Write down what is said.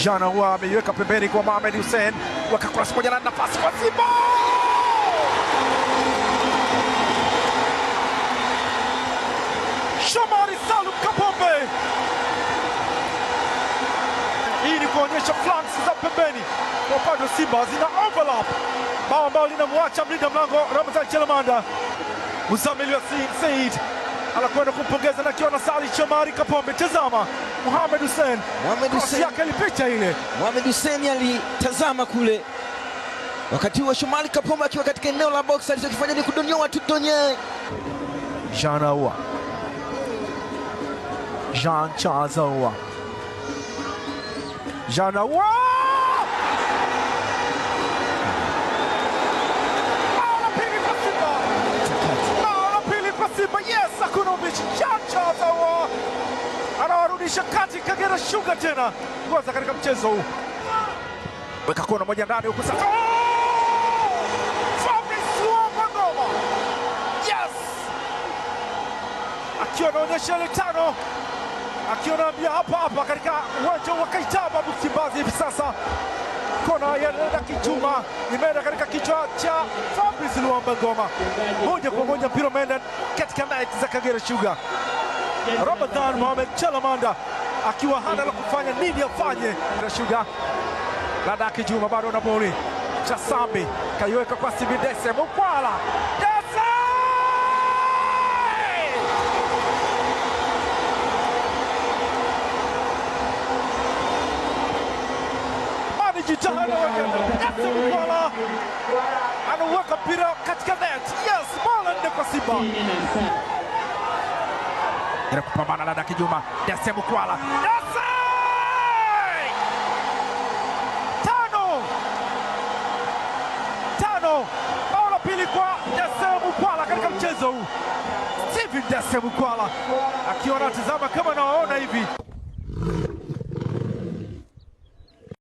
Jana huwa ameiweka pembeni kwa Mohamed Hussein, wakakurasa moja na nafasi kwa Simba. Shomari Salum Kapombe. Hii ni kuonyesha flanks za pembeni kwa upande wa Simba zina overlap, bao ambao linamwacha mlinda mlango Ramadhan Chelamanda. Muzamil Yasin Said anakwenda kumpongeza na akiwa na sali Shomari Kapombe. Tazama Mohamed Hussein yake ilipita ile. Mohamed Hussein alitazama kule, wakati huo Shomari Kapombe akiwa katika eneo la box, alichokifanya ni kudonyoa tu donye. Jean Ahoua, Jean Charles Ahoua, Jean Ahoua anawarudisha kati Kagera Sugar tena kwanza katika mchezo huu. Weka kona moja ndani huko sasa. Fabrice Luamba Ngoma. Yes! Akiwa anaonyesha ile tano, akiwa anaambia hapa katika uwanja wa Kaitaba Msimbazi hivi sasa. Kona ya Laki Juma imeenda katika kichwa cha Fabrice Luamba Ngoma. Moja kwa moja mpira umeenda katika net za Kagera Sugar. Ramadhan Mohamed Chelamanda akiwa hana la kufanya, nini afanye? Sugar Laki Juma bado na boli. Chasambi kaiweka kwa Sibi Dese Mukwala. Dese! Mani jitahada Dese Mukwala anaweka mpira katika net. Yes, ball ndio kwa Simba. Ila kupambana na Laki Juma. Dese Mukwala. Dese! Bao la pili kwa Dese Mukwala katika mchezo huu. Steven Dese Mukwala akiwa anatazama kama nawaona hivi.